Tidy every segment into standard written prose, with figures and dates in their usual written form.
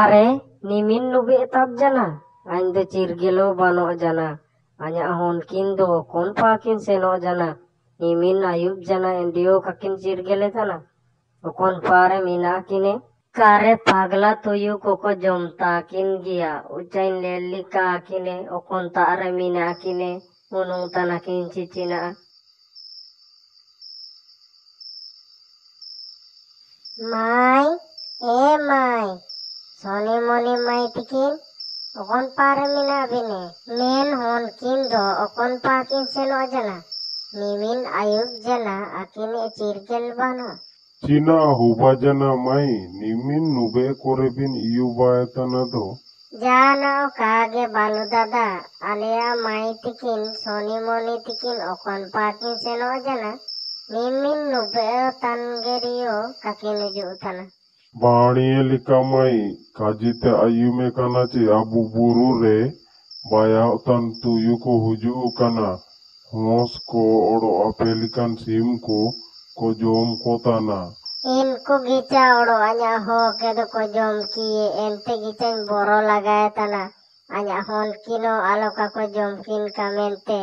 Are nimin nubi etap jana. Ain do cirgelo bano jana. Anya honkin do kon pakin seno jana. Nimin ayub jana endio kakin cirgele tana. Okon pare mina kine. Kare pagla tuyu koko jomta kin gia. Ucain leli ka kine. Okon taare mina kine. Unung tanakin cicina. Mai, mai. Soni moni mai tikin. Okon pare mina bine. Men hon kindo okon pakin seno jana. Nimin ayub jana akine cirkel bano. Cina huba jana mai nimin nube korebin iyu bayatana do. Jana o kage banu dada. Alea mai tikin soni moni tikin okon pakin seno jana. Nimin nube tangerio kakinu jutana. Baniye lika mai kajite ayume kana ci abu buru re bayatan tuyu ko huju kana hos ko oro apelikan sim ko jom kotana. इनको गीचा ओड़ो अञा हो के दो को जोम किए एंते गीचन बोरो लगाए तना अञा होन किनो आलो का को जोम किन का मेंते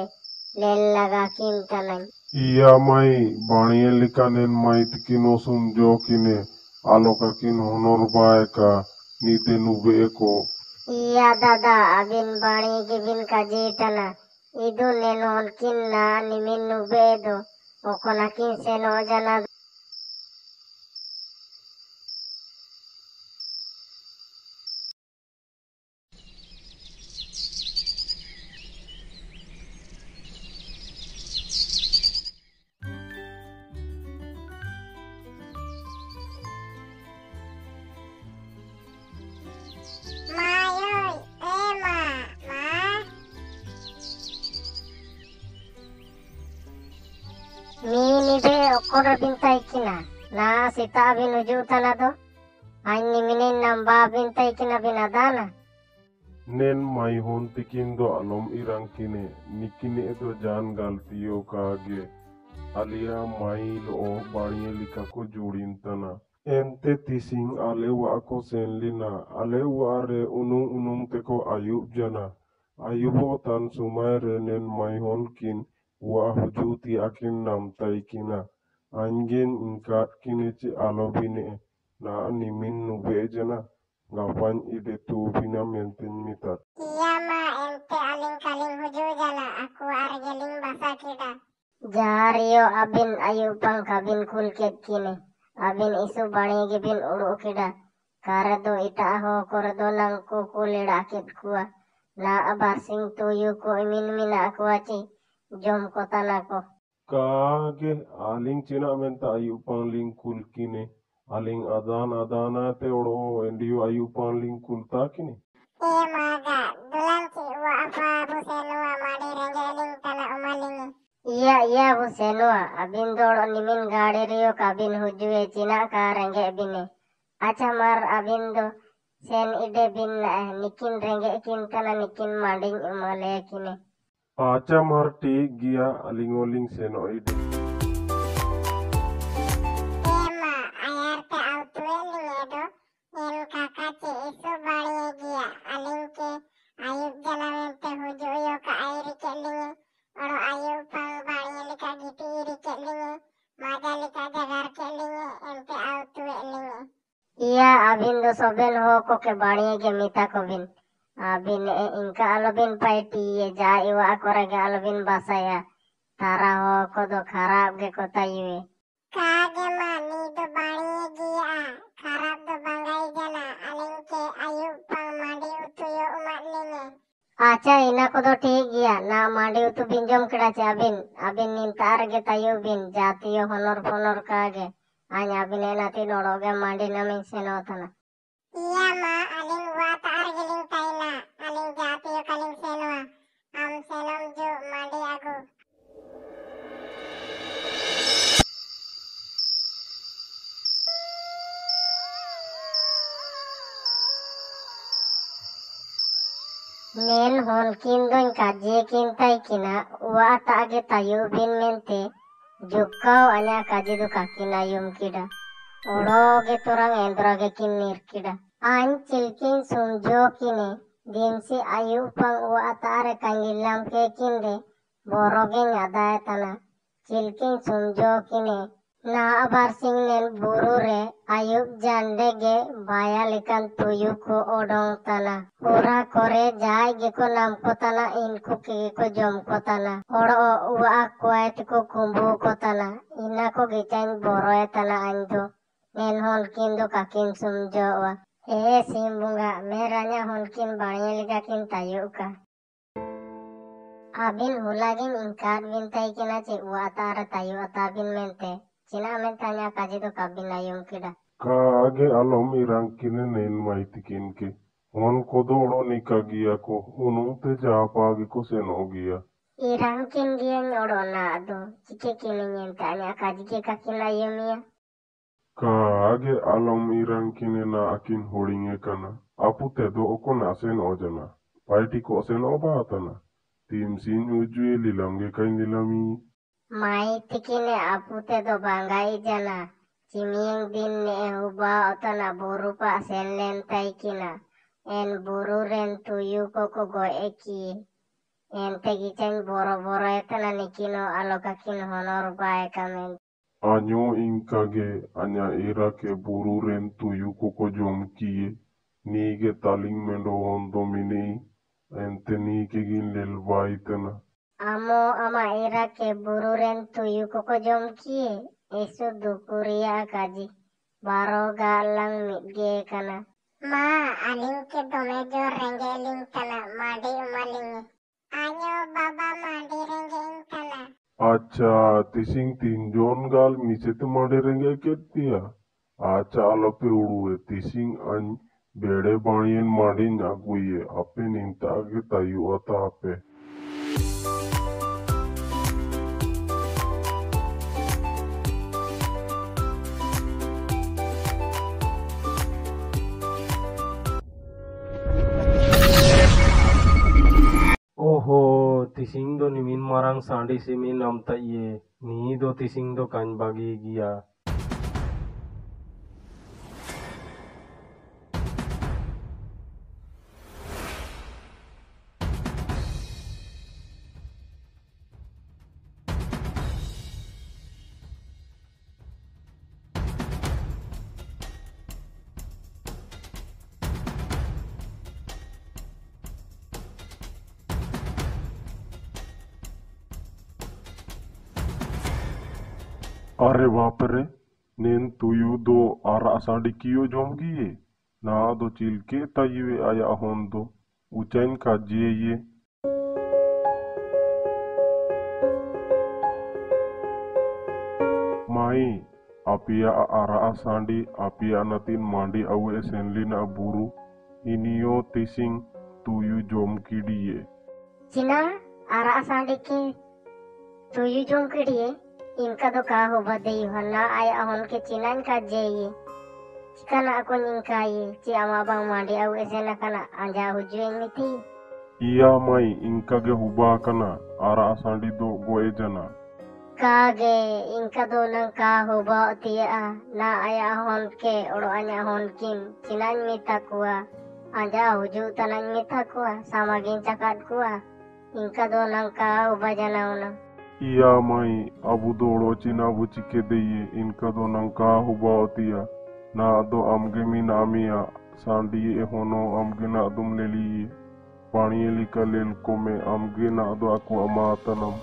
लेल लगा किन तना Iya mai baniye lika nen mai tikin osum jo kine aloka kin honor bae ka nite nube eko. iya दादा अबिन बाणी गिबिन का जीतना इदु नेनोन किन ना निमिन नुबे दो ओकोना किन से नो जना Mini be okoro bintai kina na sita bin uju tana do anni minin namba bintai kina binadana Nen mai hon tikin do alom irang kine nikine edo jan galtiyo kage alia mai lo baniye lika ko jurin tana. Ente tising alewa ako senlina alewa are unung teko ayub jana. Ayubo tan sumaire nen mai hon kin wa hujuti akin nam taikina. Angen inkat kine ci alobine na nimin nube jana. Ngapan ide tu bina menten mitat. iya ma ente aling kaling huju jana aku argeling basa kita jario abin ayupang kabin kulket kine abin isu bani gibin uru kida kare do ita ho kordo nang ko kulida kit kuwa na abasing tuyu ko imin mina aku aci jom kota nako Kage aling cina menta ayupang ling kulkine. Aling adana te oro endiyo ayupang ling kultakine. maga dulang ci wa apa bu senua madi rengeling tana umalingi iya bu senua abin doro nimin gadi rio kabin hujue cina ka renge bine acha mar abin do sen ide bin nikin renge kin tana nikin mading umale kine Acha marti gia alingoling seno ide. Ema ayarte autueling edo en kakace isu bari gia alingke ayub jalamente hujuyo ka airi kelinge oro ayub pang bari lika gitu iri kelinge maga lika jagar kelinge ente autuelinge iya abin do soben ho ko ke bari ge mita kobin abin inka alobin paiti ye ja iwa akorege alobin basaya tara ho ko do kharab ge kota yue kage mani do bani gia kharab do bangai jana alingke ayub pang mandi utuyo umat linge acha ina ko do ठीक गया ना mandi utu binjom keda abin abin nintar ge tayo bin jatiyo honor kage anya abin enati noroge mandi namin senotana iya ma aling wa tar geling taina aling jatiyo kaling senwa am senom ju mandi aku Nen hon kin doin kaje kin tai kina wa tage tayo bin mente jukkau anya kaje do kakina yum kida odo ge torang endra ge kin nir kida An cilkin sumjo kini dimsi ayu pang u atare kangilam ke kinde boroge ngadai tana cilkin sumjo kini na abar singnen buru re ayub jande ge baya likan tuyu ko odong tana pura kore jai ge ko nam ko tana inku ke ko jom ko tana oro u akwai ko kumbu ko tana ina ko gitan boroe tana anjo nen hon kindo kakin sumjo wa sim bunga meranya honkin banya lika kin tayu ka. Abin hulagin ingkat bintai kina ci atara tayu atabin mente. Cina mentanya kaji to kabin ayung kida. Kaage alom irang kine nen maitikin ke. Hon kodoro nikagia ko hunung te japagi ko senogia. Irang kin dia nyorona ado. Cike kini nyentanya kaji ke kakin ayumia. Kaage alom irang kine na akin horinge kana. Apu tedo oko nasen ojana. Paiti ko sen obatana. Tim sin ujue lilamge kain lilami. Mai tikine apu tedo bangai jana. Ciming din ne huba otana buru pa sen lentai kina. En buru ren tuyu koko go eki. En tegicen boro-boro etana nikino alokakin honor bae kamen. Anyo inkage anya irake bururen tuyu koko jom kie. Nige taling mendo hondo mini. Ente nike gin lel baitana. Amo ama irake buru ren tuyu koko jom kie. Esu dukuria kaji. Baro galang mitge kana. Ma aling ke dome jo renge ling tana madi umaling. Anyo baba madi renge ing tana. Acha tising tinjon gal misete maderenge ketia. Acha alope uruwe tising an bede banyen madi nyaguye ape nintage tayu ata ape. Oho, tising do ni min marang sandi si min am ta ye. Ni do tising do kan bagi gia. Are bapere, nen tuyu do ara asadi kiyo jom gie. Na do chilke tayue aya hondo, ucain kajiye ye. Mai, apia ara asandi, apia natin mandi awe esenlina buru, iniyo tising tuyu jom kidiye. Cina ara asandi ki tuyu jom kidiye. इनका तो का हो बदे हन्ना आय अहन के चिनान का जेये चिकना ako इनका ये ची अमा bang mandi au esena kana anja hujueng miti Iya mai inkage huba kana ara asandi do goe jana. kage inka do nang ka hoba tia na aya ahon ke oro anya hon kin cinan mita kuwa anja huju tanan mita kuwa samagin cakat kuwa inka do nang ka hoba jana una Iya mai abu doro cina bucike deye inka do nangka huba otia na do amge minamia sandi ehono amge na dum leli pani lika lel kome amge na do aku amatanam.